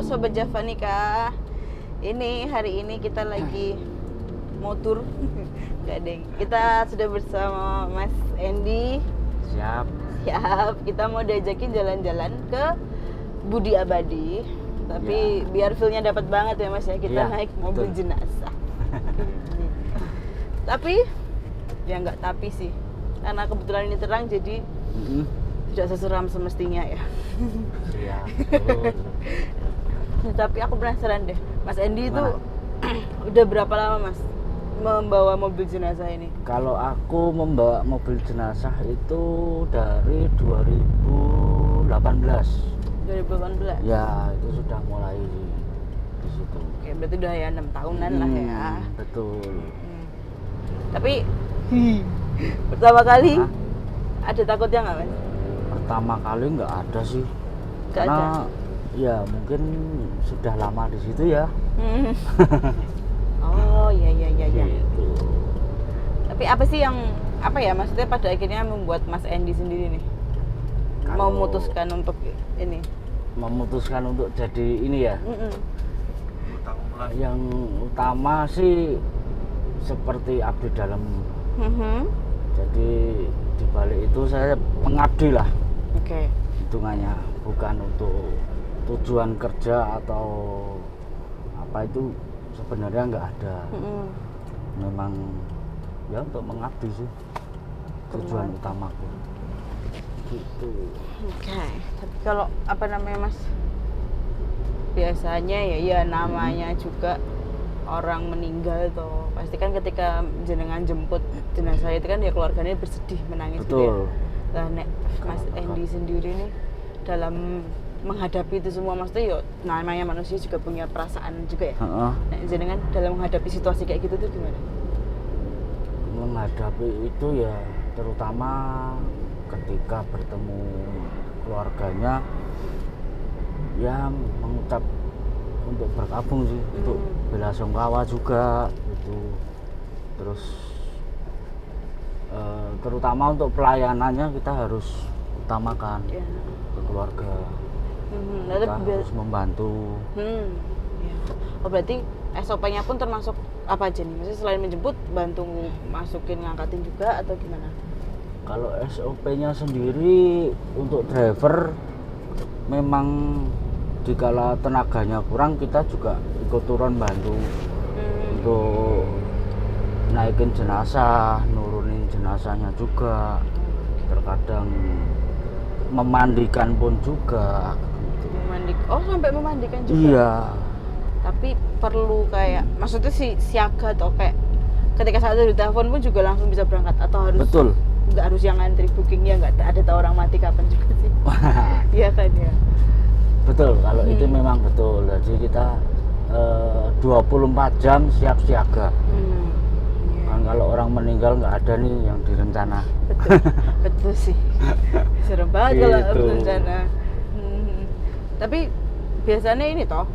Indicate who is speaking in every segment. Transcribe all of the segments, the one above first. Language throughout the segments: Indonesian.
Speaker 1: Halo Sobat Javanika. Ini hari ini kita lagi mau tur. Gak deng. Kita sudah bersama Mas Andy.
Speaker 2: Siap.
Speaker 1: Siap. Kita mau diajakin jalan-jalan ke Budi Abadi. Tapi biar feel-nya dapat banget ya Mas ya. Kita naik mobil jenazah. Tapi ya nggak tapi sih. Karena kebetulan ini terang jadi tidak seseram semestinya ya.
Speaker 2: Iya.
Speaker 1: Tapi aku penasaran deh, Mas Andy itu udah berapa lama Mas membawa mobil jenazah ini?
Speaker 2: Kalau aku membawa mobil jenazah itu dari 2018.
Speaker 1: 2018?
Speaker 2: Ya, itu sudah mulai di situ.
Speaker 1: Oke, berarti udah ya 6 tahunan lah ya.
Speaker 2: Betul.
Speaker 1: Tapi pertama kali ada takutnya nggak Mas?
Speaker 2: Pertama kali nggak ada sih.
Speaker 1: Nggak
Speaker 2: Karena
Speaker 1: ada?
Speaker 2: ya mungkin sudah lama di situ ya.
Speaker 1: Oh iya.
Speaker 2: Gitu.
Speaker 1: Tapi apa sih yang maksudnya pada akhirnya membuat Mas Andy sendiri nih memutuskan untuk ini?
Speaker 2: Memutuskan untuk jadi ini ya. Yang utama sih seperti abdi dalam. Jadi di balik itu saya mengabdi lah.
Speaker 1: Oke.
Speaker 2: Hitungannya bukan untuk tujuan kerja atau apa, itu sebenarnya nggak ada. Memang ya untuk mengabdi sih tujuan utamaku gitu.
Speaker 1: Oke. Tapi kalau apa namanya Mas, biasanya ya namanya juga orang meninggal tuh pasti kan ketika jenengan jemput jenazah itu kan ya keluarganya bersedih, menangis.
Speaker 2: Betul.
Speaker 1: Gitu ya. Lah nek Mas Andy sendiri nih dalam menghadapi itu semua, maksudnya yuk namanya manusia juga punya perasaan juga ya. Nek jenengan dalam menghadapi situasi kayak gitu tuh gimana?
Speaker 2: Menghadapi itu ya terutama ketika bertemu keluarganya ya mengucap untuk berkabung sih, untuk belasungkawa juga gitu. Terus terutama untuk pelayanannya kita harus utamakan ke keluarga. Kita harus membantu.
Speaker 1: Oh berarti SOP-nya pun termasuk apa aja nih? Maksudnya selain menjemput, bantu masukin ngangkatin juga atau gimana?
Speaker 2: Kalau SOP-nya sendiri untuk driver memang dikala tenaganya kurang kita juga ikut turun bantu untuk naikin jenazah, nurunin jenazahnya juga, terkadang memandikan pun juga.
Speaker 1: Oh sampai memandikan juga?
Speaker 2: Iya.
Speaker 1: Tapi perlu kayak, maksudnya siaga atau kayak ketika saat itu ditelepon pun juga langsung bisa berangkat atau harus?
Speaker 2: Betul.
Speaker 1: Nggak harus yang antri bookingnya, nggak ada tahu orang mati kapan juga sih. Iya kan ya.
Speaker 2: Betul, kalau itu memang betul. Jadi kita 24 jam siap siaga. Kan kalau orang meninggal nggak ada nih yang direncana.
Speaker 1: Betul sih. Serem banget
Speaker 2: gitu.
Speaker 1: Kalau berencana. Tapi biasanya ini toh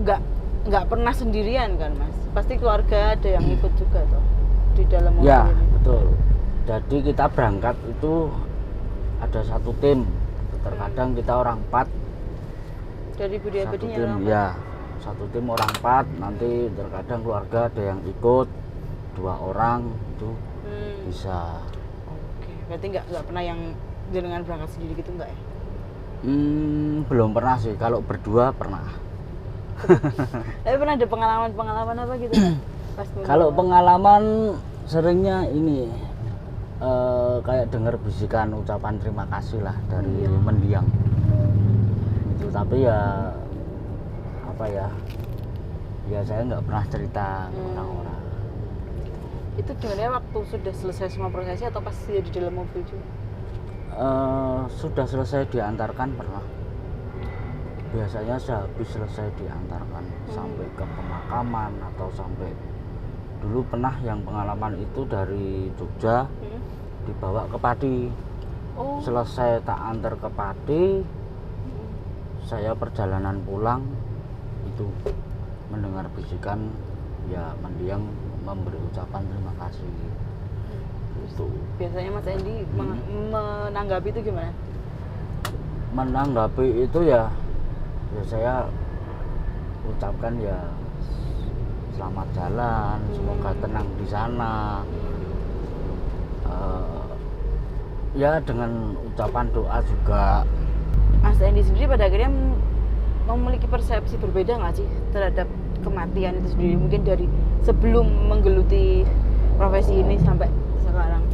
Speaker 1: nggak pernah sendirian kan Mas? Pasti keluarga ada yang ikut juga toh di dalam mobil
Speaker 2: ya,
Speaker 1: ini.
Speaker 2: betul. Jadi kita berangkat itu ada satu tim. Terkadang kita orang 4.
Speaker 1: Dari Budi Abadinya
Speaker 2: tim,
Speaker 1: orang
Speaker 2: ya, satu tim orang 4. Nanti terkadang keluarga ada yang ikut 2 orang itu bisa.
Speaker 1: Oke, berarti nggak pernah yang jenengan berangkat sendiri gitu nggak ya?
Speaker 2: Belum pernah sih. Kalau berdua pernah.
Speaker 1: Tapi pernah ada pengalaman apa gitu pas
Speaker 2: Kalau pengalaman seringnya ini kayak dengar bisikan ucapan terima kasih lah dari mendiang itu. Tapi ya apa ya saya nggak pernah cerita ke orang-orang.
Speaker 1: Itu gimana waktu sudah selesai semua prosesnya atau pas dia di dalam mobil juga?
Speaker 2: Sudah selesai diantarkan pernah. Biasanya sehabis selesai diantarkan sampai ke pemakaman atau sampai dulu pernah yang pengalaman itu dari Jogja dibawa ke Pati. Selesai tak antar ke Pati, saya perjalanan pulang itu mendengar bisikan ya mendiang memberi ucapan terima kasih gitu.
Speaker 1: Biasanya Mas Andy menanggapi itu gimana?
Speaker 2: Menanggapi itu ya saya ucapkan ya selamat jalan, semoga tenang di sana. Ya dengan ucapan doa juga.
Speaker 1: Mas Endi sendiri pada akhirnya memiliki persepsi berbeda nggak sih terhadap kematian itu sendiri, mungkin dari sebelum menggeluti profesi ini sampai sekarang?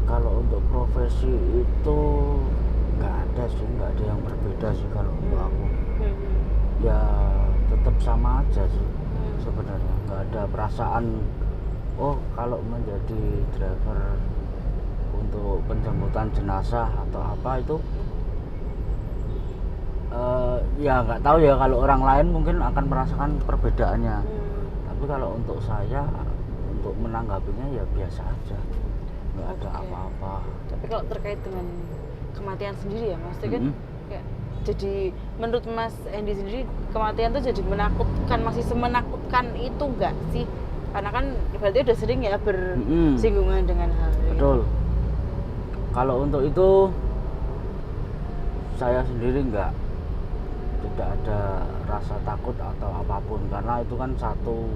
Speaker 2: Kalau untuk profesi itu nggak ada sih, nggak ada yang berbeda sih kalau untuk aku. Ya tetap sama aja sih sebenarnya, nggak ada perasaan oh kalau menjadi driver untuk penjemputan jenazah atau apa itu ya nggak tahu ya, kalau orang lain mungkin akan merasakan perbedaannya. Tapi kalau untuk saya, untuk menanggapinya ya biasa aja, nggak ada apa-apa.
Speaker 1: Tapi kalau terkait dengan kematian sendiri ya Mas, kan kayak jadi menurut Mas Endi sendiri kematian tuh jadi menakutkan, masih semenakutkan itu enggak sih? Karena kan berarti udah sering ya bersinggungan dengan hal ini.
Speaker 2: Betul. Kalau untuk itu saya sendiri tidak ada rasa takut atau apapun, karena itu kan satu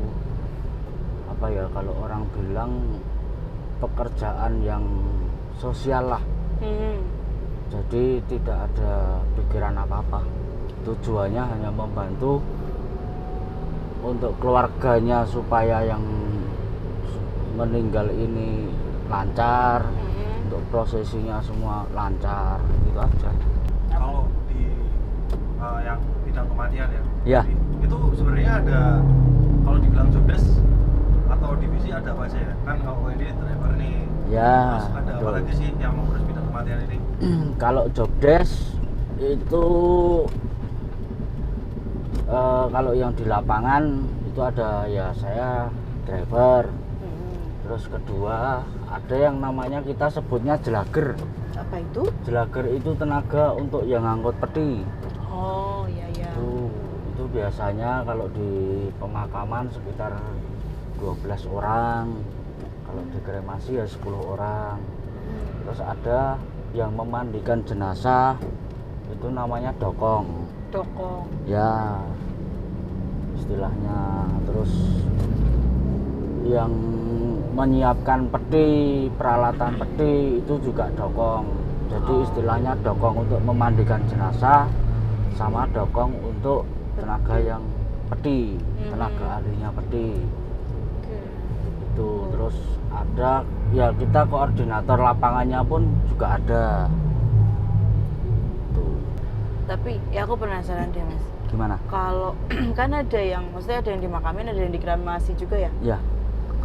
Speaker 2: apa ya, kalau orang bilang pekerjaan yang sosial lah. Jadi tidak ada pikiran apa-apa, tujuannya hanya membantu untuk keluarganya supaya yang meninggal ini lancar, untuk prosesinya semua lancar, itu aja.
Speaker 3: Kalau di yang bidang kematian ya,
Speaker 2: Ya.
Speaker 3: itu sebenarnya ada, kalau dibilang jobdesk atau divisi ada apa aja ya? Kan kalau ini driver nih,
Speaker 2: Ya,
Speaker 3: terus ada apa
Speaker 2: betul.
Speaker 3: lagi sih yang mengurus bidang kematian ini?
Speaker 2: Kalau jobdesk itu kalau yang di lapangan itu ada ya saya driver. Terus kedua ada yang namanya kita sebutnya jelager.
Speaker 1: Apa itu?
Speaker 2: Jelager itu tenaga untuk yang ngangkut peti.
Speaker 1: Oh iya iya.
Speaker 2: Itu biasanya kalau di pemakaman sekitar 12 orang. Kalau di kremasi ya 10 orang. Terus ada yang memandikan jenazah, itu namanya dokong.
Speaker 1: Dokong.
Speaker 2: Ya, istilahnya. Terus yang menyiapkan peti, peralatan peti itu juga dokong. Jadi istilahnya dokong untuk memandikan jenazah sama dokong untuk tenaga yang peti, tenaga ahlinya peti. Itu terus ada ya, kita koordinator lapangannya pun juga ada. Tuh.
Speaker 1: Tapi ya aku penasaran deh Mas.
Speaker 2: Gimana?
Speaker 1: Kalau kan ada yang, maksudnya ada yang dimakamin, ada yang dikremasi juga ya.
Speaker 2: Ya.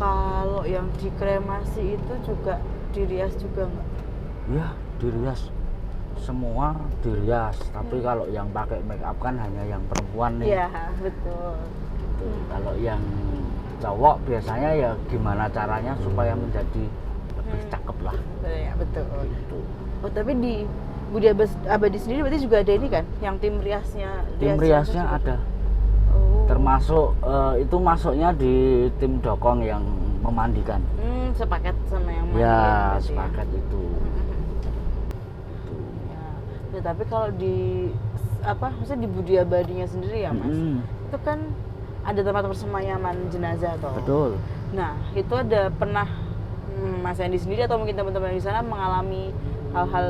Speaker 1: Kalau yang dikremasi itu juga dirias juga nggak?
Speaker 2: Ya, dirias. Semua dirias. Tapi kalau yang pakai make up kan hanya yang perempuan nih.
Speaker 1: Iya betul.
Speaker 2: Tuh. Kalau yang cowok biasanya ya gimana caranya supaya menjadi lebih cakep lah.
Speaker 1: Ya betul.
Speaker 2: Gitu.
Speaker 1: Oh tapi di Budi Abadi sendiri berarti juga ada ini kan, yang tim riasnya?
Speaker 2: Tim riasnya ada.
Speaker 1: Oh.
Speaker 2: Termasuk itu masuknya di tim dokong yang memandikan.
Speaker 1: Sepaket sama yang
Speaker 2: Ya,
Speaker 1: mandiin
Speaker 2: sepaket itu.
Speaker 1: Ya. Ya, tapi kalau di apa, maksudnya di Budi Abadinya sendiri ya Mas, itu kan ada tempat persemayaman jenazah toh.
Speaker 2: Betul.
Speaker 1: Nah itu ada pernah Mas Endi sendiri atau mungkin teman-teman di sana mengalami hal-hal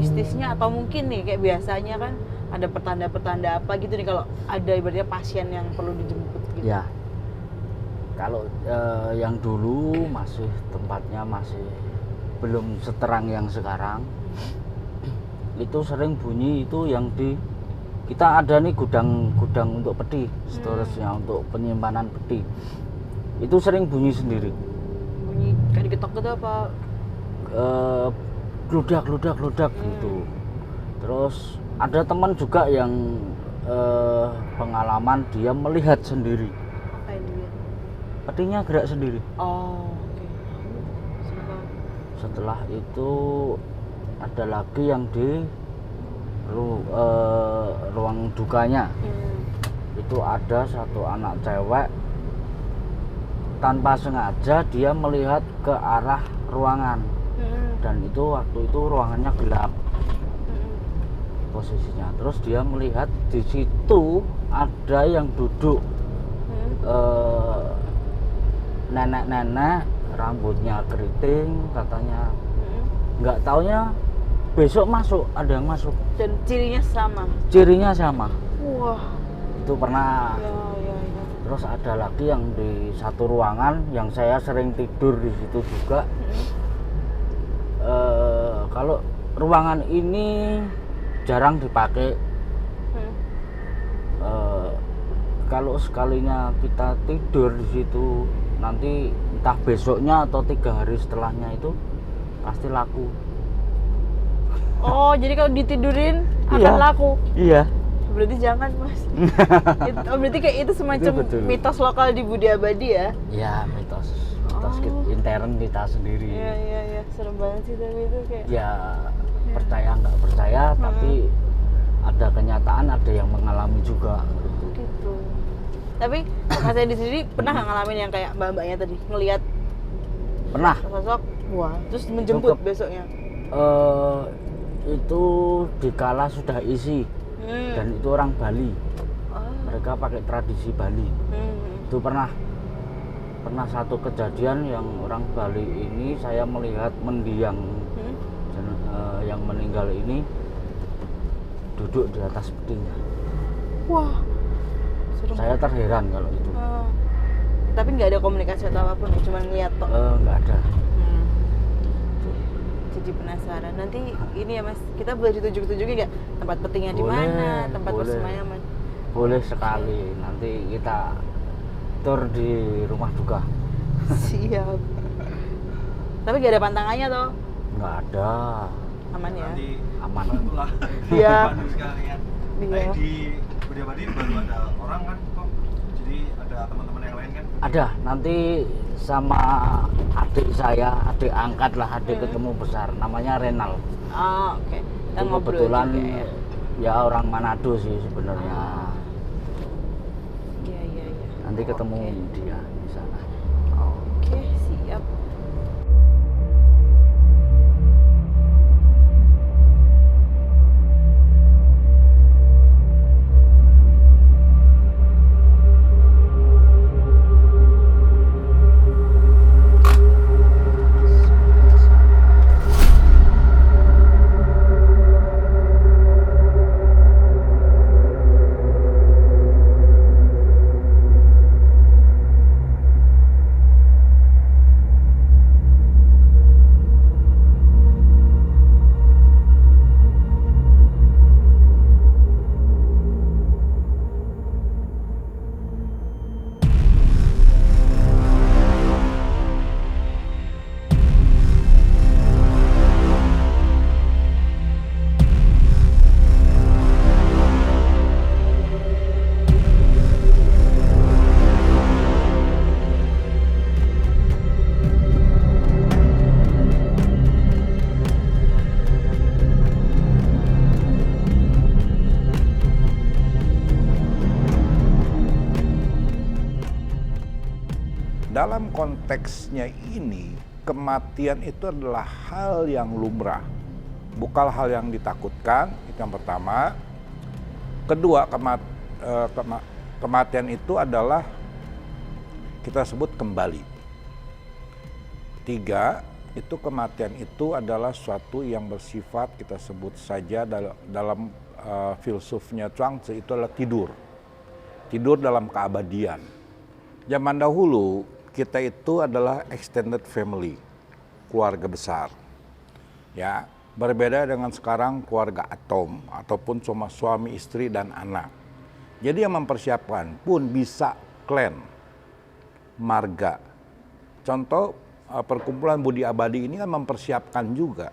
Speaker 1: mistisnya, atau mungkin nih kayak biasanya kan ada pertanda-pertanda apa gitu nih kalau ada ibaratnya pasien yang perlu dijemput gitu?
Speaker 2: Ya. Kalau yang dulu masih tempatnya masih belum seterang yang sekarang, itu sering bunyi itu yang di kita ada nih gudang untuk peti, storage-nya untuk penyimpanan peti. Itu sering bunyi sendiri.
Speaker 1: Bunyi kayak diketok gitu apa?
Speaker 2: Gludak gitu. Terus ada teman juga yang pengalaman dia melihat sendiri.
Speaker 1: Apa yang dilihat?
Speaker 2: Petinya gerak sendiri.
Speaker 1: Oh, oke.
Speaker 2: Setelah itu ada lagi yang di ruang dukanya. Itu ada satu anak cewek, tanpa sengaja dia melihat ke arah ruangan. Dan itu waktu itu ruangannya gelap posisinya. Terus dia melihat di situ ada yang duduk nenek-nenek rambutnya keriting katanya, nggak taunya besok masuk, ada yang masuk
Speaker 1: Dan cirinya sama. Wah.
Speaker 2: Itu pernah.
Speaker 1: Ya.
Speaker 2: Terus ada lagi yang di satu ruangan yang saya sering tidur di situ juga. Kalau ruangan ini jarang dipakai. Kalau sekalinya kita tidur di situ, nanti entah besoknya atau 3 hari setelahnya itu pasti laku.
Speaker 1: Oh, jadi kalau ditidurin akan
Speaker 2: Iya.
Speaker 1: laku.
Speaker 2: Iya.
Speaker 1: Berarti jangan, Mas. Berarti kayak itu semacam
Speaker 2: Itu betul.
Speaker 1: mitos lokal di Budi Abadi ya?
Speaker 2: Ya, mitos
Speaker 1: Oh.
Speaker 2: intern kita sendiri.
Speaker 1: Iya. Serem banget sih tapi itu kayak.
Speaker 2: Ya, percaya nggak percaya, tapi ada kenyataan, ada yang mengalami juga.
Speaker 1: Gitu. Tapi Mas Edi sendiri pernah nggak ngalamin yang kayak mbak-mbaknya tadi ngelihat
Speaker 2: Pernah.
Speaker 1: sosok, wah, terus menjemput
Speaker 2: Cukup.
Speaker 1: besoknya?
Speaker 2: Itu dikala sudah isi dan itu orang Bali. Mereka pakai tradisi Bali. Itu pernah satu kejadian yang orang Bali ini, saya melihat mendiang yang meninggal ini duduk di atas petinya.
Speaker 1: Wah, serem.
Speaker 2: Saya terheran kalau itu.
Speaker 1: Tapi nggak ada komunikasi atau apapun ya, cuma ngeliat tok.
Speaker 2: Nggak ada.
Speaker 1: Jadi penasaran. Nanti ini ya Mas, kita boleh ditunjuk-tunjukin nggak tempat petinya di
Speaker 2: Boleh,
Speaker 1: mana, tempat
Speaker 2: boleh.
Speaker 1: persemayaman?
Speaker 2: Boleh sekali. Nanti kita tur di rumah duka.
Speaker 1: Siap. Tapi nggak ada pantangannya toh?
Speaker 2: Nggak ada.
Speaker 1: Aman ya?
Speaker 3: Nanti
Speaker 2: Aman.
Speaker 3: bantulah.
Speaker 1: Iya.
Speaker 3: Bantu sekalian.
Speaker 1: Iya.
Speaker 3: Di Budi Abadi baru ada orang kan kok. Jadi ada teman-teman yang lain kan.
Speaker 2: Ada, nanti sama adik saya, adik angkat lah, adik ketemu besar, namanya Renal.
Speaker 1: Oke. Kita
Speaker 2: Itu
Speaker 1: ngobrol
Speaker 2: kebetulan
Speaker 1: juga ya.
Speaker 2: ya orang Manado sih sebenarnya.
Speaker 1: Iya.
Speaker 2: Nanti ketemu
Speaker 1: Oke.
Speaker 2: dia di sana.
Speaker 1: Oke, siap.
Speaker 4: Dalam konteksnya ini, kematian itu adalah hal yang lumrah, bukan hal yang ditakutkan, itu yang pertama. Kedua, kematian itu adalah kita sebut kembali. Tiga, itu kematian itu adalah suatu yang bersifat, kita sebut saja dalam filsufnya Zhuangzi itu adalah tidur. Tidur dalam keabadian. Zaman dahulu kita itu adalah extended family, keluarga besar. Ya, berbeda dengan sekarang keluarga atom ataupun cuma suami, istri dan anak. Jadi yang mempersiapkan pun bisa klan, marga. Contoh perkumpulan Budi Abadi ini kan mempersiapkan juga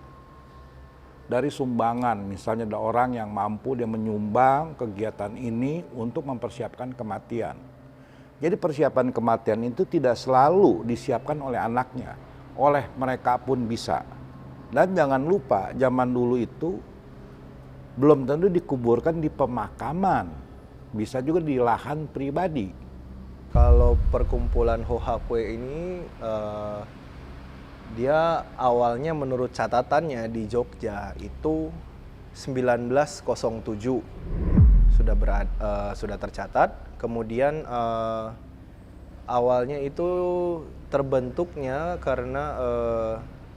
Speaker 4: dari sumbangan. Misalnya ada orang yang mampu dia menyumbang kegiatan ini untuk mempersiapkan kematian. Jadi persiapan kematian itu tidak selalu disiapkan oleh anaknya, oleh mereka pun bisa. Dan jangan lupa zaman dulu itu belum tentu dikuburkan di pemakaman, bisa juga di lahan pribadi.
Speaker 5: Kalau perkumpulan Hohakwe ini dia awalnya menurut catatannya di Jogja itu 1907. sudah tercatat. Kemudian awalnya itu terbentuknya karena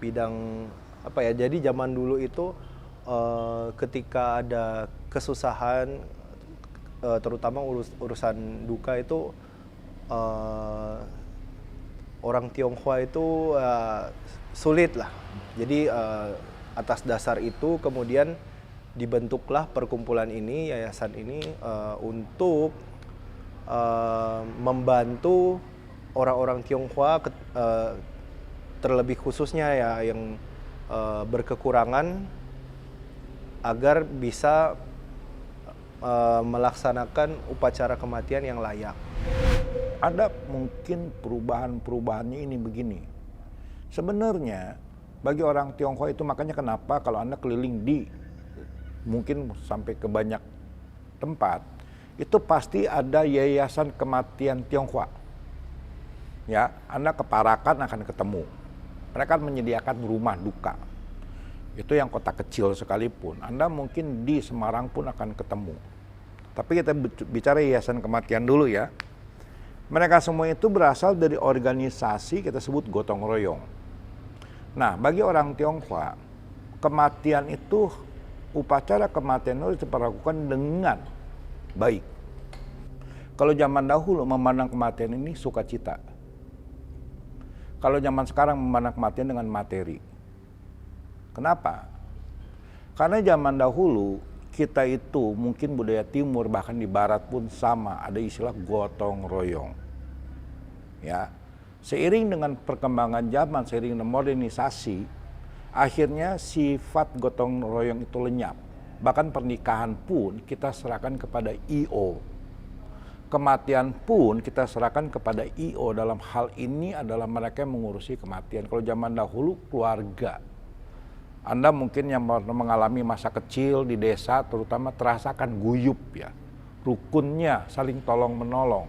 Speaker 5: bidang apa ya? Jadi zaman dulu itu ketika ada kesusahan, terutama urusan duka itu, orang Tionghoa itu sulit lah. Jadi atas dasar itu kemudian dibentuklah perkumpulan ini, yayasan ini, untuk membantu orang-orang Tionghoa, terlebih khususnya ya yang berkekurangan, agar bisa melaksanakan upacara kematian yang layak.
Speaker 4: Ada mungkin perubahannya ini begini. Sebenarnya bagi orang Tionghoa itu, makanya kenapa kalau Anda keliling di mungkin sampai ke banyak tempat, itu pasti ada yayasan kematian Tionghoa. Ya, Anda ke Parakan akan ketemu. Mereka menyediakan rumah duka. Itu yang kota kecil sekalipun. Anda mungkin di Semarang pun akan ketemu. Tapi kita bicara yayasan kematian dulu ya. Mereka semua itu berasal dari organisasi kita sebut gotong royong. Nah, bagi orang Tionghoa, kematian itu, upacara kematian itu diperlakukan dengan baik. Kalau zaman dahulu memandang kematian ini sukacita. Kalau zaman sekarang memandang kematian dengan materi. Kenapa? Karena zaman dahulu kita itu mungkin budaya timur, bahkan di barat pun sama, ada istilah gotong royong. Ya, seiring dengan perkembangan zaman, seiring dengan modernisasi, akhirnya sifat gotong royong itu lenyap. Bahkan pernikahan pun kita serahkan kepada I.O. Kematian pun kita serahkan kepada I.O. Dalam hal ini adalah mereka yang mengurusi kematian. Kalau zaman dahulu keluarga, Anda mungkin yang mengalami masa kecil di desa terutama terasakan guyup ya, rukunnya saling tolong menolong.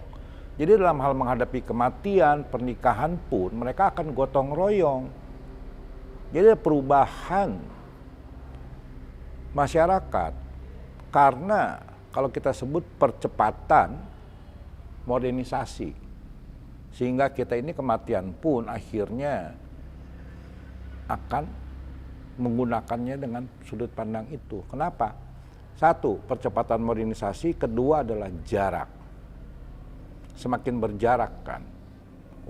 Speaker 4: Jadi dalam hal menghadapi kematian, pernikahan pun mereka akan gotong royong. Jadi ada perubahan masyarakat karena kalau kita sebut percepatan modernisasi. Sehingga kita ini kematian pun akhirnya akan menggunakannya dengan sudut pandang itu. Kenapa? Satu, percepatan modernisasi. Kedua adalah jarak. Semakin berjarak kan,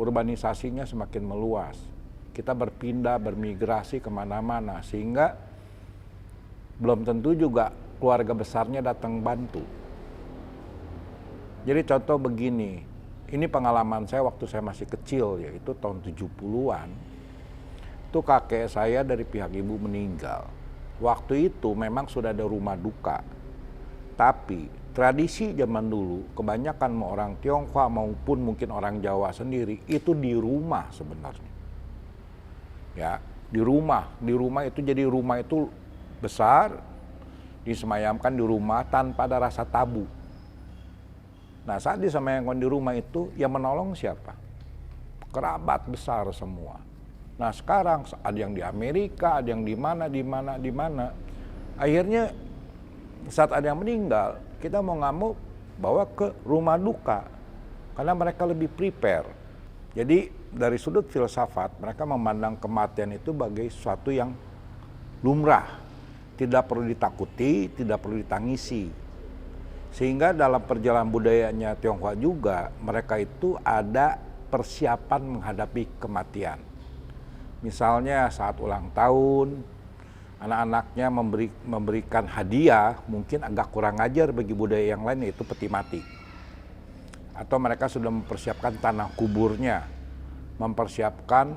Speaker 4: urbanisasinya semakin meluas. Kita berpindah, bermigrasi kemana-mana, sehingga belum tentu juga keluarga besarnya datang bantu. Jadi contoh begini, ini pengalaman saya waktu saya masih kecil, yaitu tahun 70-an. Itu kakek saya dari pihak ibu meninggal. Waktu itu memang sudah ada rumah duka. Tapi tradisi zaman dulu, kebanyakan orang Tionghoa maupun mungkin orang Jawa sendiri, itu di rumah sebenarnya. Ya, di rumah itu jadi rumah itu besar, disemayamkan di rumah tanpa ada rasa tabu. Nah, saat disemayamkan di rumah itu, yang menolong siapa? Kerabat besar semua. Nah, sekarang ada yang di Amerika, ada yang di mana. Akhirnya saat ada yang meninggal, kita mau nggak mau bawa ke rumah duka karena mereka lebih prepare. Jadi dari sudut filsafat mereka memandang kematian itu sebagai sesuatu yang lumrah, tidak perlu ditakuti, tidak perlu ditangisi. Sehingga dalam perjalanan budayanya Tionghoa juga mereka itu ada persiapan menghadapi kematian. Misalnya saat ulang tahun, anak-anaknya memberikan hadiah, mungkin agak kurang ajar bagi budaya yang lain, yaitu peti mati. Atau mereka sudah mempersiapkan tanah kuburnya, mempersiapkan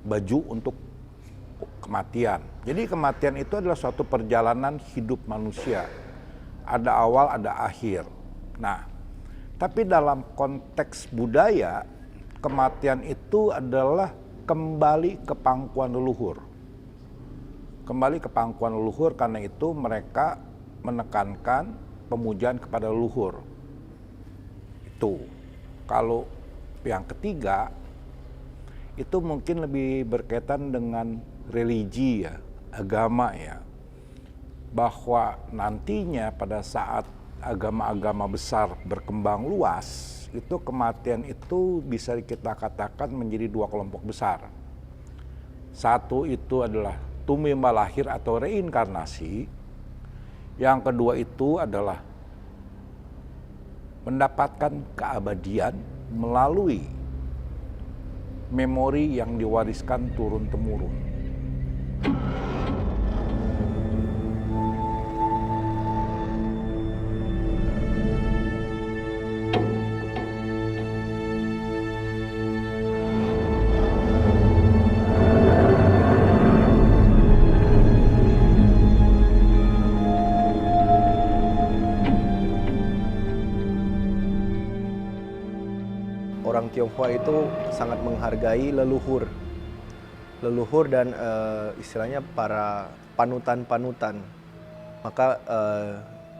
Speaker 4: baju untuk kematian. Jadi kematian itu adalah suatu perjalanan hidup manusia. Ada awal, ada akhir. Nah, tapi dalam konteks budaya, kematian itu adalah kembali ke pangkuan leluhur. Kembali ke pangkuan leluhur, karena itu mereka menekankan pemujaan kepada leluhur. Itu. Kalau yang ketiga, itu mungkin lebih berkaitan dengan religi ya, agama ya. bahwa nantinya pada saat agama-agama besar berkembang luas, itu kematian itu bisa kita katakan menjadi dua kelompok besar. Satu itu adalah tumimba lahir atau reinkarnasi. Yang kedua itu adalah mendapatkan keabadian melalui memori yang diwariskan turun-temurun.
Speaker 5: Orang Tionghoa itu sangat menghargai leluhur dan istilahnya para panutan-panutan. Maka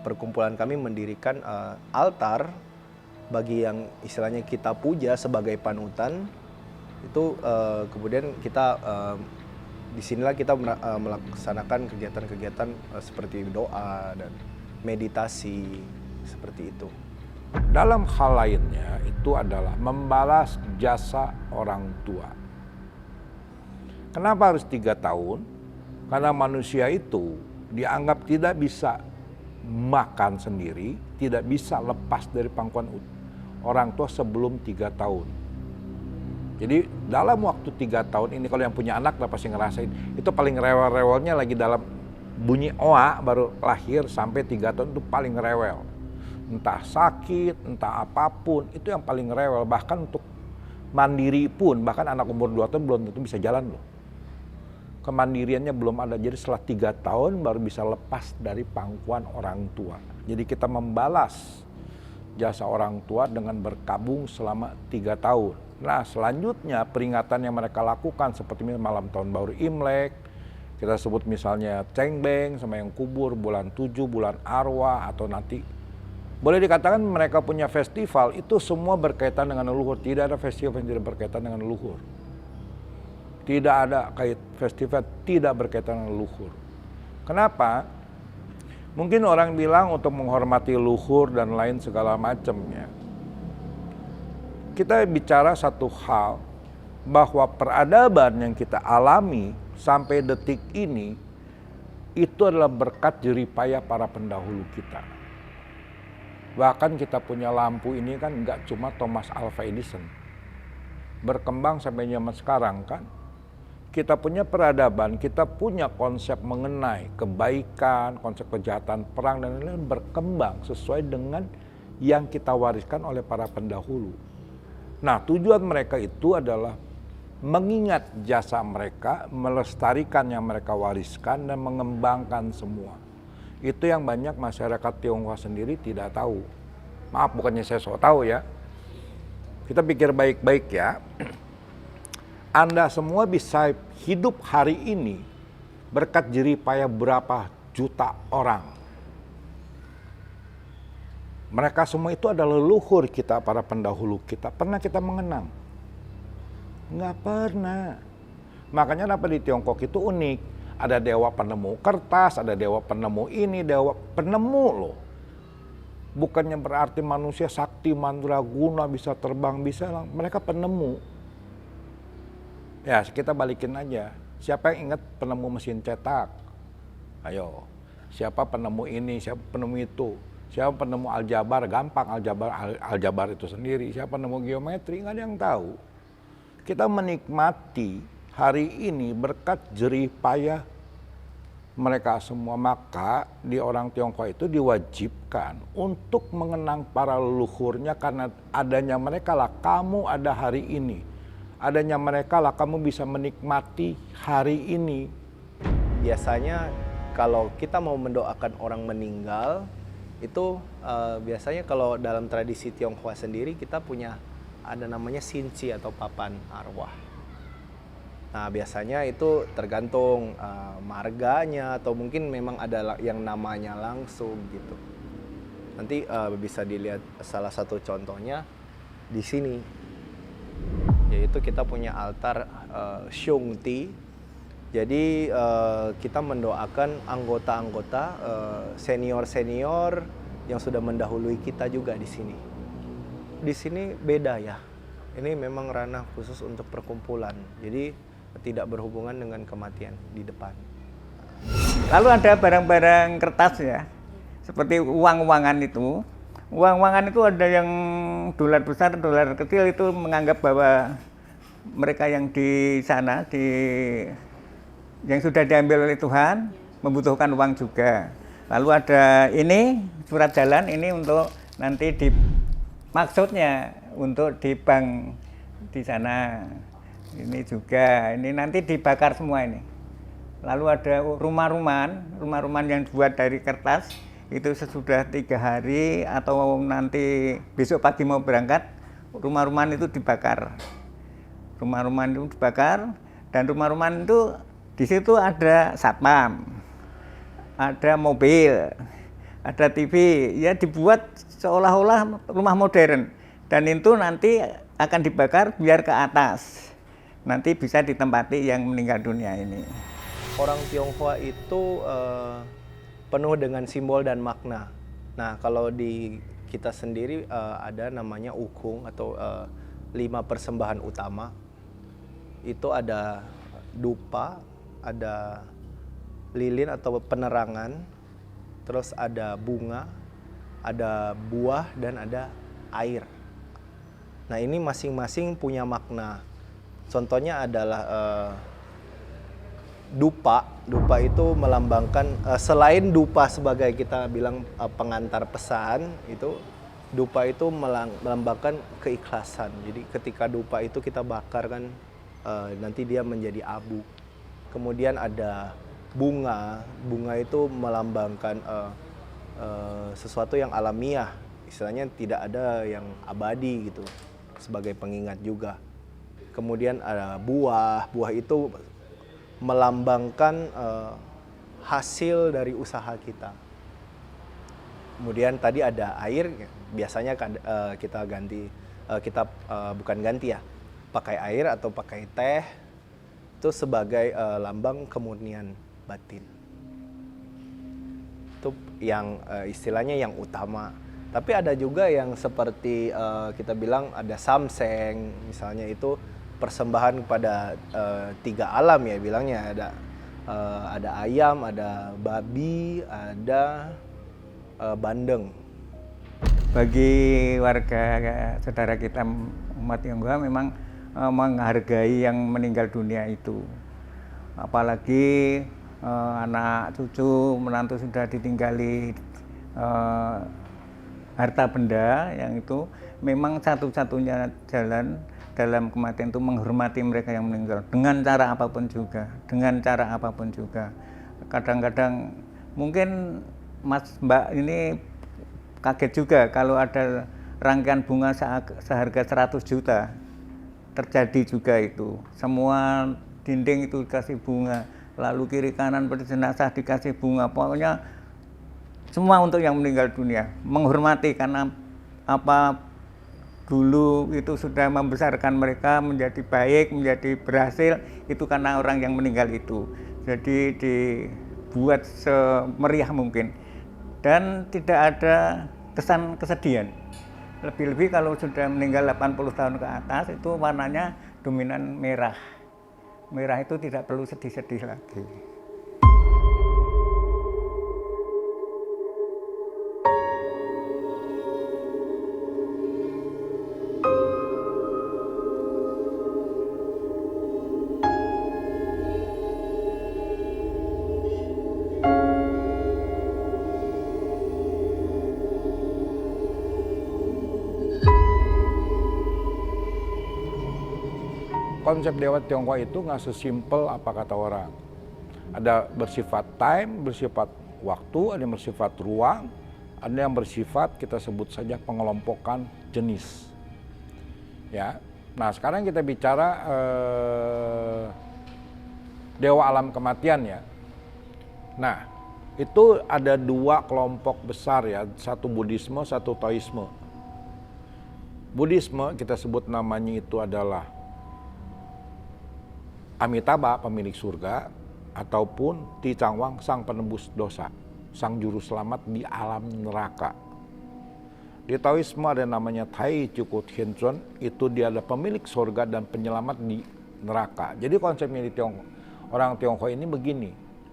Speaker 5: perkumpulan kami mendirikan altar bagi yang istilahnya kita puja sebagai panutan. Itu kemudian kita disinilah kita melaksanakan kegiatan-kegiatan seperti doa dan meditasi seperti itu.
Speaker 4: Dalam hal lainnya itu adalah membalas jasa orang tua. Kenapa harus 3 tahun? Karena manusia itu dianggap tidak bisa makan sendiri, tidak bisa lepas dari pangkuan orang tua sebelum 3 tahun. Jadi dalam waktu 3 tahun ini, kalau yang punya anak udah pasti ngerasain, itu paling rewel-rewelnya lagi dalam bunyi oa baru lahir sampai 3 tahun itu paling rewel. Entah sakit, entah apapun, itu yang paling rewel. Bahkan untuk mandiri pun, bahkan anak umur 2 tahun belum tentu bisa jalan loh. Kemandiriannya belum ada, jadi setelah 3 tahun baru bisa lepas dari pangkuan orang tua. Jadi kita membalas jasa orang tua dengan berkabung selama 3 tahun. Nah selanjutnya peringatan yang mereka lakukan seperti malam tahun baru Imlek, kita sebut misalnya Cengbeng, sama yang kubur, bulan 7, bulan arwah, atau nanti boleh dikatakan mereka punya festival, itu semua berkaitan dengan leluhur. Tidak ada festival yang tidak berkaitan dengan leluhur. Tidak ada festival tidak berkaitan dengan leluhur. Kenapa? Mungkin orang bilang untuk menghormati leluhur dan lain segala macamnya. Kita bicara satu hal, bahwa peradaban yang kita alami sampai detik ini, itu adalah berkat jeripaya para pendahulu kita. Bahkan kita punya lampu ini kan nggak cuma Thomas Alva Edison. Berkembang sampai zaman sekarang kan. Kita punya peradaban, kita punya konsep mengenai kebaikan, konsep kejahatan perang dan lain-lain berkembang sesuai dengan yang kita wariskan oleh para pendahulu. Nah tujuan mereka itu adalah mengingat jasa mereka, melestarikan yang mereka wariskan dan mengembangkan semua. Itu yang banyak masyarakat Tionghoa sendiri tidak tahu. Maaf, bukannya saya sok tahu ya. Kita pikir baik-baik ya. Anda semua bisa hidup hari ini berkat jeripaya berapa juta orang. Mereka semua itu adalah leluhur kita, para pendahulu kita. Pernah kita mengenang? Nggak pernah. Makanya kenapa di Tiongkok itu unik. Ada dewa penemu kertas, ada dewa penemu ini, dewa penemu loh. Bukannya berarti manusia sakti, mandraguna, bisa terbang, bisa. Mereka penemu. Ya, kita balikin aja. Siapa yang ingat penemu mesin cetak? Ayo. Siapa penemu ini, siapa penemu itu? Siapa penemu aljabar? Gampang aljabar itu sendiri. Siapa penemu geometri? Nggak ada yang tahu. Kita menikmati hari ini berkat jerih payah mereka semua. Maka di orang Tionghoa itu diwajibkan untuk mengenang para leluhurnya, karena adanya mereka lah kamu ada hari ini. Adanya mereka lah kamu bisa menikmati hari ini.
Speaker 5: Biasanya kalau kita mau mendoakan orang meninggal, itu biasanya kalau dalam tradisi Tionghoa sendiri kita punya ada namanya sinci atau papan arwah. Nah biasanya itu tergantung marganya atau mungkin memang ada yang namanya langsung gitu. Nanti bisa dilihat salah satu contohnya di sini, yaitu kita punya altar Xiongti. Jadi kita mendoakan anggota-anggota senior-senior yang sudah mendahului kita juga di sini. Di sini beda ya. Ini memang ranah khusus untuk perkumpulan. Jadi tidak berhubungan dengan kematian di depan.
Speaker 6: Lalu ada barang-barang kertas ya, seperti uang-uangan itu. Uang-uangan itu ada yang dolar besar, dolar kecil, itu menganggap bahwa mereka yang di sana, yang sudah diambil oleh Tuhan, membutuhkan uang juga. Lalu ada ini, surat jalan, ini untuk nanti maksudnya untuk di bank di sana. Ini juga, ini nanti dibakar semua ini. Lalu ada rumah-rumahan yang dibuat dari kertas, itu sesudah 3 hari atau nanti besok pagi mau berangkat, rumah-rumahan itu dibakar. Rumah-rumahan itu dibakar, dan rumah-rumahan itu di situ ada satpam, ada mobil, ada TV, ya dibuat seolah-olah rumah modern. Dan itu nanti akan dibakar biar ke atas. Nanti bisa ditempati yang meninggal dunia ini.
Speaker 5: Orang Tionghoa itu penuh dengan simbol dan makna. Nah, kalau di kita sendiri ada namanya ukung atau 5 persembahan utama. Itu ada dupa, ada lilin atau penerangan, terus ada bunga, ada buah, dan ada air. Nah, ini masing-masing punya makna. Contohnya adalah dupa. Dupa itu melambangkan, selain dupa sebagai kita bilang pengantar pesan, itu dupa itu melambangkan keikhlasan. Jadi ketika dupa itu kita bakar kan, nanti dia menjadi abu. Kemudian ada bunga. Bunga itu melambangkan sesuatu yang alamiah. Istilahnya tidak ada yang abadi gitu, sebagai pengingat juga. Kemudian ada buah. Buah itu melambangkan hasil dari usaha kita. Kemudian tadi ada air. Biasanya kita ganti, bukan ganti ya, pakai air atau pakai teh, itu sebagai lambang kemurnian batin. Itu yang istilahnya yang utama. Tapi ada juga yang seperti kita bilang ada samseng, misalnya itu persembahan kepada 3 alam ya bilangnya. Ada ayam, ada babi, ada bandeng.
Speaker 6: Bagi warga saudara kita umat Tionghoa memang menghargai yang meninggal dunia itu. Apalagi anak cucu menantu sudah ditinggali harta benda, yang itu memang satu-satunya jalan dalam kematian itu menghormati mereka yang meninggal dengan cara apapun juga. Kadang-kadang mungkin Mas Mbak ini kaget juga kalau ada rangkaian bunga seharga 100 juta terjadi juga itu. Semua dinding itu dikasih bunga, lalu kiri kanan jenazah dikasih bunga. Pokoknya semua untuk yang meninggal dunia, menghormati, karena apa dulu itu sudah membesarkan mereka menjadi baik, menjadi berhasil, itu karena orang yang meninggal itu. Jadi dibuat semeriah mungkin. Dan tidak ada kesan kesedihan. Lebih-lebih kalau sudah meninggal 80 tahun ke atas, itu warnanya dominan merah. Merah itu tidak perlu sedih-sedih lagi.
Speaker 4: Konsep dewa Tionghoa itu nggak sesimpel apa kata orang. Ada bersifat time, bersifat waktu, ada yang bersifat ruang, ada yang bersifat kita sebut saja pengelompokan jenis. Ya, nah sekarang kita bicara dewa alam kematian ya. Nah itu ada 2 kelompok besar ya, satu Buddhisme, satu Taoisme. Buddhisme kita sebut namanya itu adalah Amitabha, pemilik surga, ataupun Ti Chang Wang, sang penebus dosa, sang juru selamat di alam neraka. Di Taoisme ada namanya Tai Chukut Hien Chun, itu dia adalah pemilik surga dan penyelamat di neraka. Jadi konsepnya di orang Tionghoa ini begini,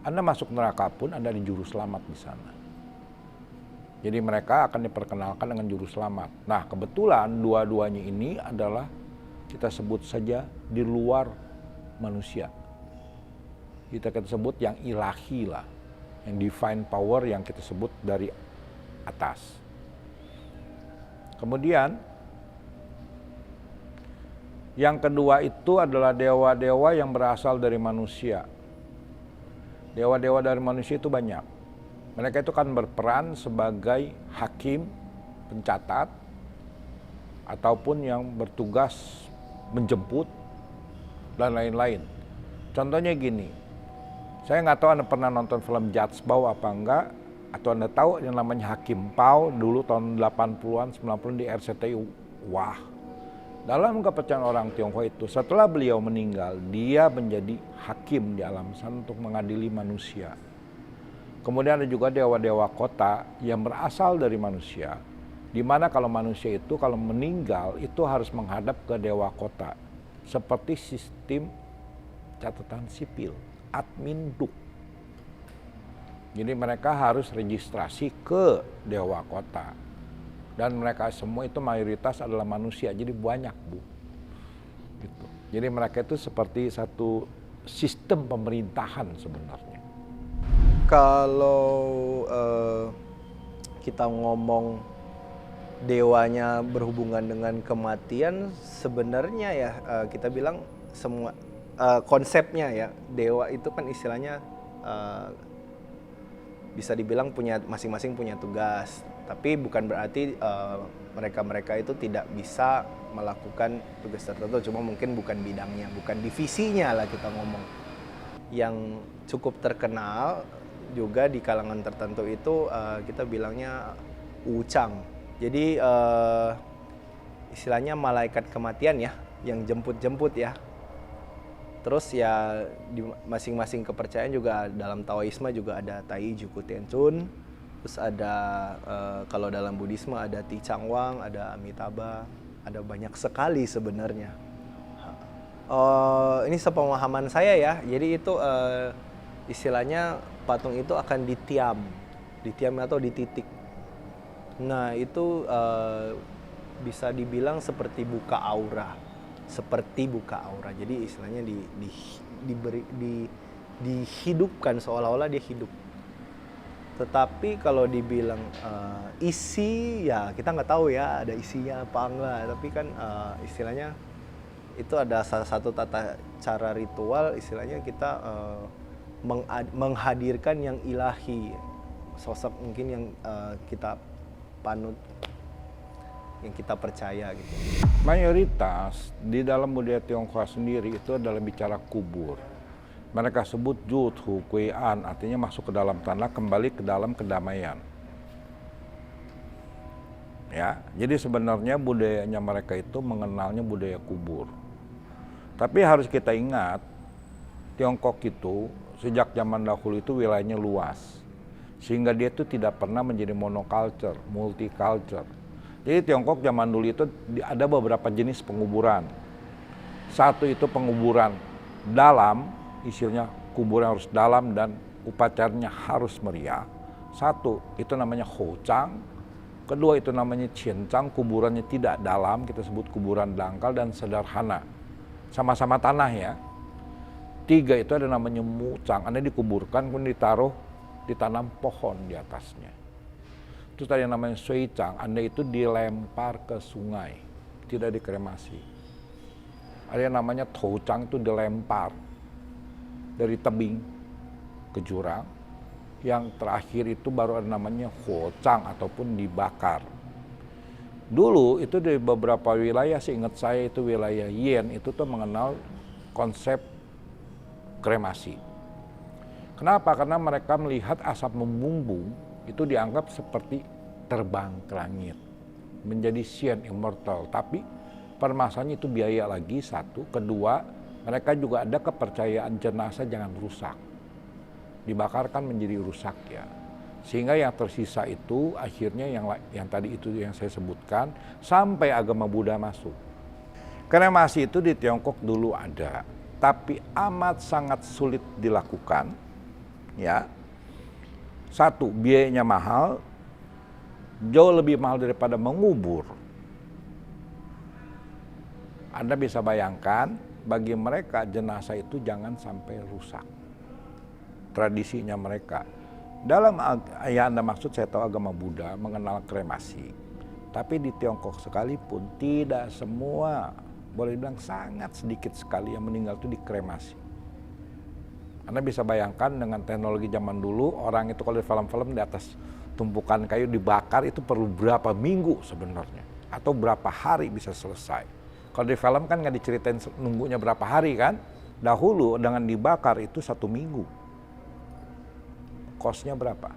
Speaker 4: Anda masuk neraka pun Anda di juru selamat di sana. Jadi mereka akan diperkenalkan dengan juru selamat. Nah kebetulan dua-duanya ini adalah kita sebut saja di luar manusia. Kita sebut yang ilahi lah, yang divine power yang kita sebut dari atas. Kemudian yang kedua itu adalah dewa-dewa yang berasal dari manusia. Dewa-dewa dari manusia itu banyak. Mereka itu kan berperan sebagai hakim, pencatat, ataupun yang bertugas menjemput, dan lain-lain. Contohnya gini, saya nggak tahu Anda pernah nonton film Judge Bow apa enggak, atau Anda tahu yang namanya Hakim Pao dulu tahun 80-an, 90-an di RCTI. Wah, dalam kepercayaan orang Tionghoa itu, setelah beliau meninggal, dia menjadi hakim di alam sana untuk mengadili manusia. Kemudian ada juga dewa-dewa kota yang berasal dari manusia, di mana kalau manusia itu kalau meninggal itu harus menghadap ke dewa kota, seperti sistem catatan sipil, admin duk. Jadi mereka harus registrasi ke dewa kota, dan mereka semua itu mayoritas adalah manusia, jadi banyak Bu. Gitu. Jadi mereka itu seperti satu sistem pemerintahan sebenarnya.
Speaker 5: Kalau kita ngomong dewanya berhubungan dengan kematian, sebenarnya ya kita bilang semua konsepnya ya, dewa itu kan istilahnya bisa dibilang punya masing-masing punya tugas, tapi bukan berarti mereka-mereka itu tidak bisa melakukan tugas tertentu, cuma mungkin bukan bidangnya, bukan divisinya lah kita ngomong. Yang cukup terkenal juga di kalangan tertentu itu kita bilangnya Wuchang. Jadi istilahnya malaikat kematian ya, yang jemput-jemput ya. Terus ya di masing-masing kepercayaan juga dalam Taoisme juga ada Tai Chukut Hien Chun. Terus ada kalau dalam Buddhisme ada Ti Chang Wang, ada Amitabha, ada banyak sekali sebenarnya. Ini sepemahaman saya ya. Jadi itu istilahnya patung itu akan ditiam atau dititik. Nah itu bisa dibilang seperti buka aura, Jadi istilahnya dihidupkan seolah-olah dia hidup. Tetapi kalau dibilang isi ya kita nggak tahu ya ada isinya apa enggak. Tapi kan istilahnya itu ada salah satu tata cara ritual, istilahnya kita menghadirkan yang ilahi, sosok mungkin yang kita panut, yang kita percaya gitu.
Speaker 4: Mayoritas di dalam budaya Tionghoa sendiri itu adalah bicara kubur. Mereka sebut Jut Hu Kui An, artinya masuk ke dalam tanah, kembali ke dalam kedamaian. Ya, jadi sebenarnya budayanya mereka itu mengenalnya budaya kubur. Tapi harus kita ingat, Tiongkok itu sejak zaman dahulu itu wilayahnya luas, sehingga dia itu tidak pernah menjadi monoculture, multiculture. Jadi Tiongkok zaman dulu itu ada beberapa jenis penguburan. Satu itu penguburan dalam, istilahnya kuburan harus dalam dan upacaranya harus meriah. Satu itu namanya Hochang, kedua itu namanya Qianzang, kuburannya tidak dalam, kita sebut kuburan dangkal dan sederhana, sama-sama tanah ya. Tiga itu ada namanya Mucang, Anda dikuburkan kemudian ditaruh, ditanam pohon di atasnya. Terus ada yang namanya Suicang, Anda itu dilempar ke sungai, tidak dikremasi. Ada yang namanya Toucang, itu dilempar dari tebing ke jurang. Yang terakhir itu baru ada namanya Huocang ataupun dibakar. Dulu itu di beberapa wilayah, seingat saya itu wilayah Yen, itu tuh mengenal konsep kremasi. Kenapa? Karena mereka melihat asap membumbung itu dianggap seperti terbang ke langit, menjadi Xian immortal. Tapi permasalahannya itu biaya lagi satu. Kedua, mereka juga ada kepercayaan jenazah jangan rusak. dibakar kan menjadi rusak ya. Sehingga yang tersisa itu akhirnya yang tadi itu yang saya sebutkan sampai agama Buddha masuk. Kremasi itu di Tiongkok dulu ada, tapi amat sangat sulit dilakukan. Ya. Satu, biayanya mahal, jauh lebih mahal daripada mengubur. Anda bisa bayangkan, bagi mereka jenazah itu jangan sampai rusak. Tradisinya mereka. Dalam yang Anda maksud, saya tahu agama Buddha mengenal kremasi. Tapi di Tiongkok sekalipun tidak semua, boleh dibilang sangat sedikit sekali yang meninggal itu dikremasi. Anda bisa bayangkan dengan teknologi zaman dulu, orang itu kalau di film-film di atas tumpukan kayu dibakar itu perlu berapa minggu sebenarnya. Atau berapa hari bisa selesai. Kalau di film kan nggak diceritain nunggunya berapa hari kan. Dahulu dengan dibakar itu 1 minggu. Kosnya berapa?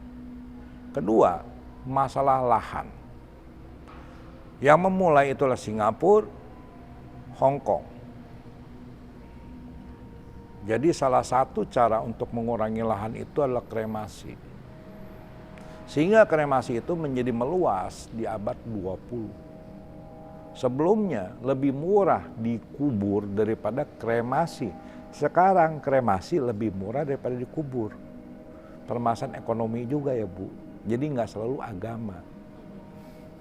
Speaker 4: Kedua, masalah lahan. Yang memulai itulah Singapura, Hong Kong. Jadi salah satu cara untuk mengurangi lahan itu adalah kremasi. Sehingga kremasi itu menjadi meluas di abad 20. Sebelumnya lebih murah dikubur daripada kremasi. Sekarang kremasi lebih murah daripada dikubur. Permasalahan ekonomi juga ya Bu. Jadi nggak selalu agama.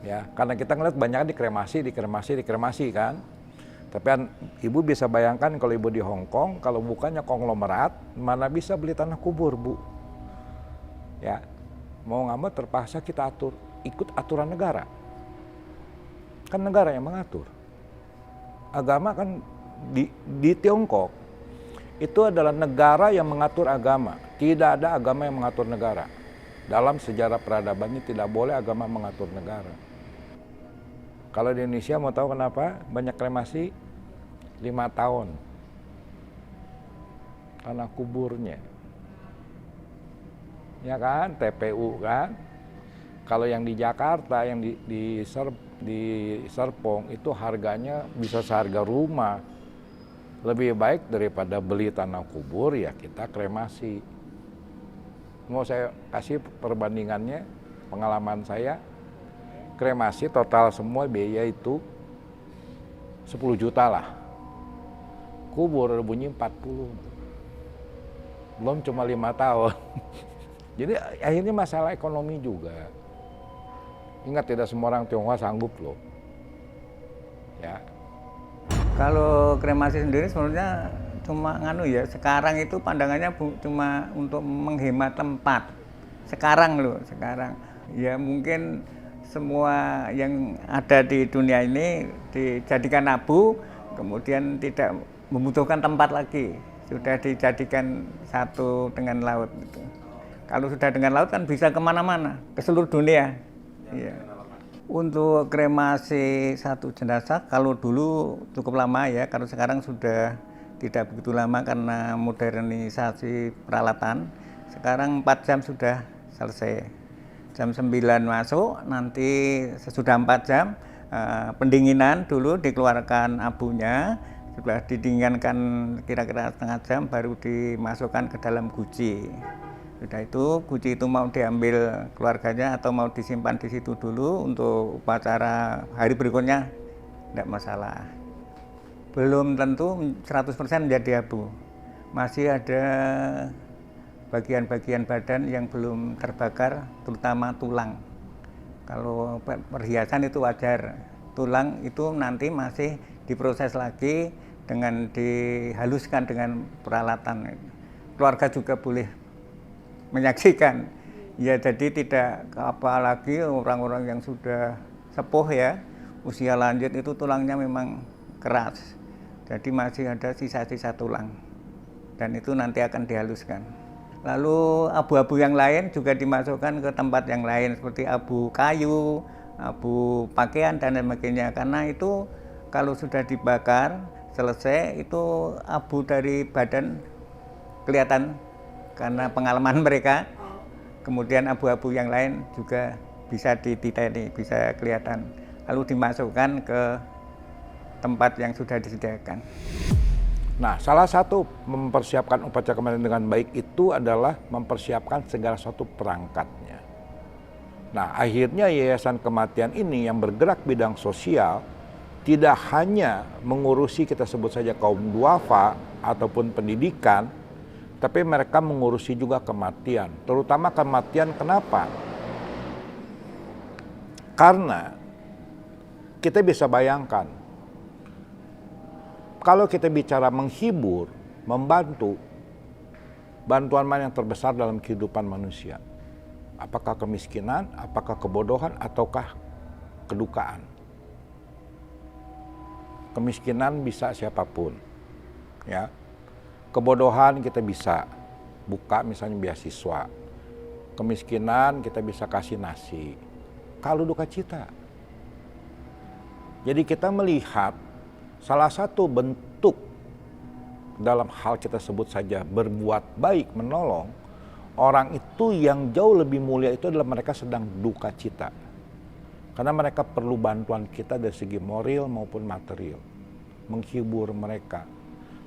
Speaker 4: Ya, karena kita ngeliat banyak dikremasi kan. Tapi Ibu bisa bayangkan kalau Ibu di Hong Kong, kalau bukannya konglomerat, mana bisa beli tanah kubur Bu. Ya, mau nggak mau terpaksa kita ikut aturan negara. Kan negara yang mengatur. Agama kan di Tiongkok itu adalah negara yang mengatur agama. Tidak ada agama yang mengatur negara. Dalam sejarah peradaban ini tidak boleh agama mengatur negara. Kalau di Indonesia mau tahu kenapa banyak kremasi? 5 tahun. Tanah kuburnya. Ya kan, TPU kan. Kalau yang di Jakarta, yang di Serpong itu harganya bisa seharga rumah. Lebih baik daripada beli tanah kubur ya kita kremasi. Mau saya kasih perbandingannya, pengalaman saya, kremasi total semua biaya itu 10 juta lah. Kubur udah bunyi 40. Belum cuma 5 tahun. Jadi akhirnya masalah ekonomi juga. Ingat tidak semua orang Tionghoa sanggup loh. Ya.
Speaker 6: Kalau kremasi sendiri sebenarnya cuma sekarang itu pandangannya cuma untuk menghemat tempat. Sekarang ya mungkin semua yang ada di dunia ini dijadikan abu, kemudian tidak membutuhkan tempat lagi, sudah dijadikan satu dengan laut gitu. Kalau sudah dengan laut kan bisa kemana-mana, ke seluruh dunia. Ya. Untuk kremasi satu jenazah, kalau dulu cukup lama ya, kalau sekarang sudah tidak begitu lama karena modernisasi peralatan. Sekarang 4 jam sudah selesai. Jam 9 masuk, nanti sesudah 4 jam pendinginan dulu, dikeluarkan abunya, setelah didinginkan kira-kira setengah jam baru dimasukkan ke dalam guci. Sudah itu, guci itu mau diambil keluarganya atau mau disimpan di situ dulu untuk upacara hari berikutnya, tidak masalah. Belum tentu 100% menjadi abu. Masih ada bagian-bagian badan yang belum terbakar, terutama tulang. Kalau perhiasan itu wajar, tulang itu nanti masih diproses lagi dengan dihaluskan dengan peralatan. Keluarga juga boleh menyaksikan. Ya, jadi tidak apalagi orang-orang yang sudah sepuh ya, usia lanjut itu tulangnya memang keras. Jadi masih ada sisa-sisa tulang. Dan itu nanti akan dihaluskan. Lalu abu-abu yang lain juga dimasukkan ke tempat yang lain seperti abu kayu, abu pakaian dan sebagainya. Karena itu kalau sudah dibakar selesai itu abu dari badan kelihatan karena pengalaman mereka. Kemudian abu-abu yang lain juga bisa dititeni, bisa kelihatan. Lalu dimasukkan ke tempat yang sudah disediakan.
Speaker 4: Nah, salah satu mempersiapkan upacara kematian dengan baik itu adalah mempersiapkan segala sesuatu perangkatnya. Nah, akhirnya Yayasan Kematian ini yang bergerak bidang sosial tidak hanya mengurusi kita sebut saja kaum duafa ataupun pendidikan, tapi mereka mengurusi juga kematian. Terutama kematian kenapa? Karena kita bisa bayangkan, kalau kita bicara menghibur, membantu, bantuan mana yang terbesar dalam kehidupan manusia? Apakah kemiskinan, apakah kebodohan, ataukah kedukaan? Kemiskinan bisa siapapun, ya. Kebodohan kita bisa buka misalnya beasiswa. Kemiskinan kita bisa kasih nasi. Kalau duka cita. Jadi kita melihat salah satu bentuk dalam hal kita sebut saja berbuat baik, menolong, orang itu yang jauh lebih mulia itu adalah mereka sedang duka cita. Karena mereka perlu bantuan kita dari segi moral maupun material. Menghibur mereka,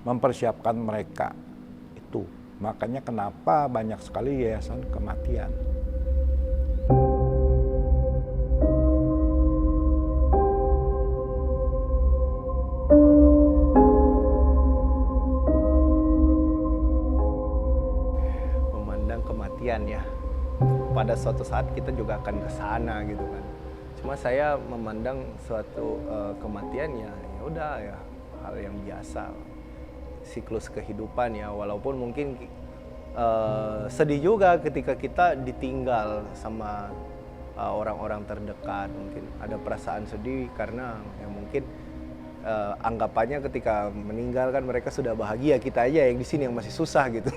Speaker 4: mempersiapkan mereka. Itu makanya kenapa banyak sekali yayasan kematian.
Speaker 5: Ya, pada suatu saat kita juga akan ke sana gitu kan. Cuma saya memandang suatu kematian ya udah ya hal yang biasa, siklus kehidupan ya, walaupun mungkin sedih juga ketika kita ditinggal sama orang-orang terdekat, mungkin ada perasaan sedih karena ya mungkin anggapannya ketika meninggal kan mereka sudah bahagia, kita aja yang di sini yang masih susah gitu.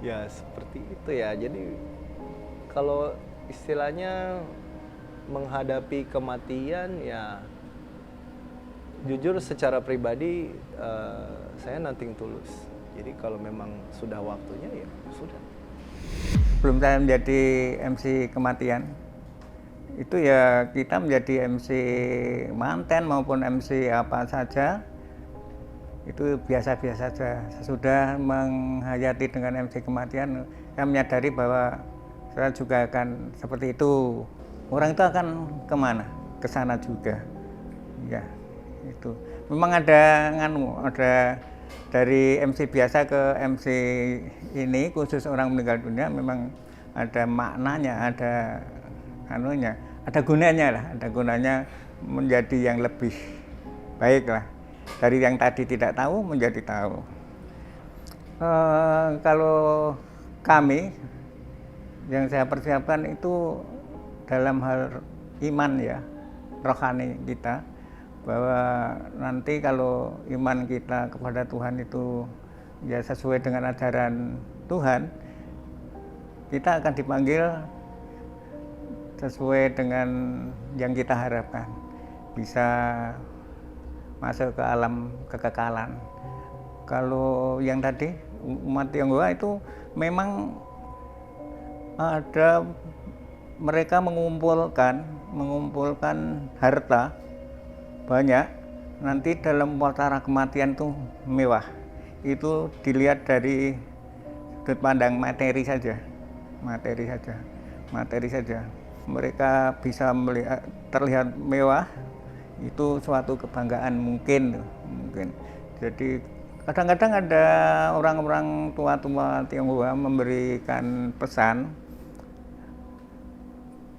Speaker 5: Ya seperti itu ya, jadi kalau istilahnya menghadapi kematian ya jujur secara pribadi saya nothing tulus. Jadi kalau memang sudah waktunya ya sudah.
Speaker 6: Sebelum saya menjadi MC kematian, itu ya kita menjadi MC manten maupun MC apa saja, itu biasa-biasa saja. Sesudah menghayati dengan MC kematian, saya menyadari bahwa saya juga akan seperti itu. Orang itu akan kemana? Ke sana juga. Ya, itu. Memang ada dari MC biasa ke MC ini, khusus orang meninggal dunia, memang ada maknanya, ada ada gunanya menjadi yang lebih baik lah. Dari yang tadi tidak tahu menjadi tahu. Kalau kami yang saya persiapkan itu dalam hal iman ya, rohani kita, bahwa nanti kalau iman kita kepada Tuhan itu ya sesuai dengan ajaran Tuhan, kita akan dipanggil sesuai dengan yang kita harapkan, bisa masuk ke alam kekekalan. Kalau yang tadi umat Tionghoa itu memang ada, mereka mengumpulkan harta banyak, nanti dalam upacara kematian itu mewah. Itu dilihat dari sudut pandang materi saja. Mereka bisa melihat terlihat mewah, itu suatu kebanggaan mungkin. Jadi kadang-kadang ada orang-orang tua-tua Tionghoa memberikan pesan,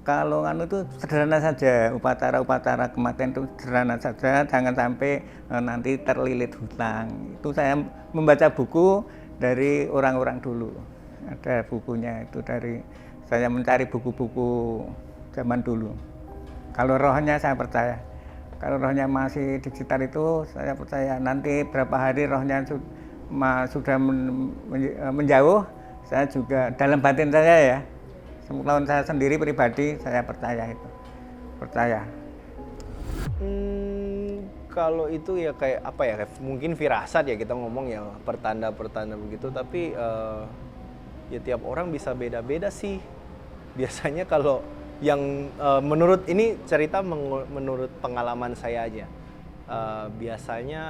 Speaker 6: kalau itu sederhana saja, upacara kematian itu sederhana saja, jangan sampai nanti terlilit hutang. Itu saya membaca buku dari orang-orang dulu, ada bukunya itu, dari saya mencari buku-buku zaman dulu. Kalau rohnya saya percaya. Kalau rohnya masih di sekitar itu, saya percaya nanti berapa hari rohnya sudah menjauh, saya juga dalam batin saya ya, sepengetahuan saya sendiri pribadi, saya percaya itu.
Speaker 5: Kalau itu ya kayak apa ya, mungkin firasat ya kita ngomong ya, pertanda-pertanda begitu, tapi ya tiap orang bisa beda-beda sih. Biasanya kalau yang menurut ini cerita menurut pengalaman saya aja, biasanya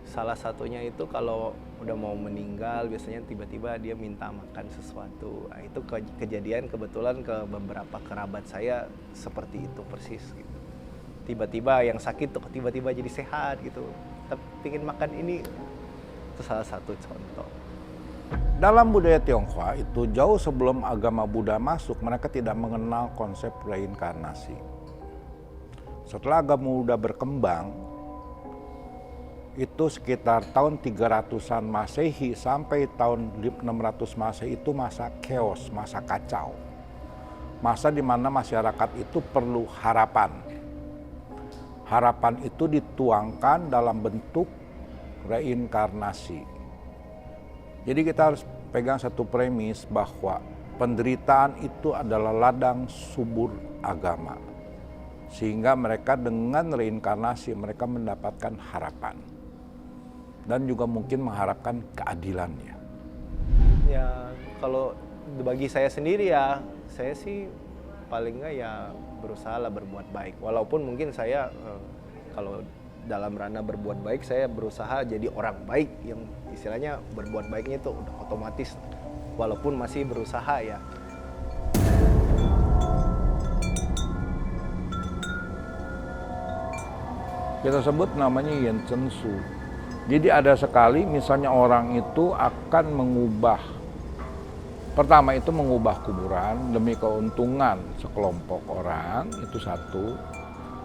Speaker 5: salah satunya itu kalau udah mau meninggal biasanya tiba-tiba dia minta makan sesuatu. Nah, itu kejadian kebetulan ke beberapa kerabat saya seperti itu persis gitu. Tiba-tiba yang sakit tuh tiba-tiba jadi sehat gitu. Tapi pengen makan ini, itu salah satu contoh.
Speaker 4: Dalam budaya Tionghoa itu jauh sebelum agama Buddha masuk, mereka tidak mengenal konsep reinkarnasi. Setelah agama Buddha berkembang, itu sekitar tahun 300-an Masehi sampai tahun 600 Masehi itu masa chaos, masa kacau. Masa di mana masyarakat itu perlu harapan. Harapan itu dituangkan dalam bentuk reinkarnasi. Jadi kita harus pegang satu premis bahwa penderitaan itu adalah ladang subur agama. Sehingga mereka dengan reinkarnasi mereka mendapatkan harapan. Dan juga mungkin mengharapkan keadilannya.
Speaker 5: Ya kalau bagi saya sendiri ya, saya sih paling nggak ya berusaha lah berbuat baik. Walaupun mungkin saya kalau dalam ranah berbuat baik saya berusaha jadi orang baik yang istilahnya berbuat baiknya itu udah otomatis walaupun masih berusaha ya.
Speaker 4: Kita sebut namanya Yen Chen Su. Jadi ada sekali misalnya orang itu akan mengubah, pertama itu mengubah kuburan demi keuntungan sekelompok orang, itu satu.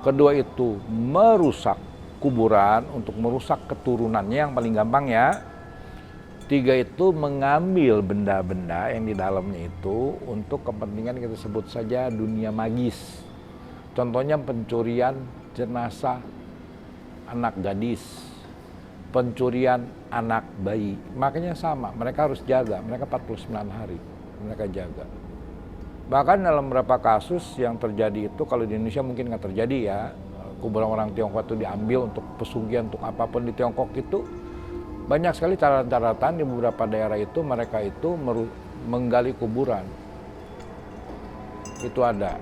Speaker 4: Kedua itu merusak kuburan untuk merusak keturunannya yang paling gampang ya. Tiga itu mengambil benda-benda yang di dalamnya itu untuk kepentingan kita sebut saja dunia magis. Contohnya pencurian jenazah anak gadis, pencurian anak bayi. Makanya sama, mereka harus jaga, mereka 49 hari, mereka jaga. Bahkan dalam beberapa kasus yang terjadi itu, kalau di Indonesia mungkin nggak terjadi ya, kuburan orang Tionghoa itu diambil untuk pesugihan, untuk apapun di Tiongkok itu, banyak sekali catatan di beberapa daerah itu, mereka itu menggali kuburan. Itu ada.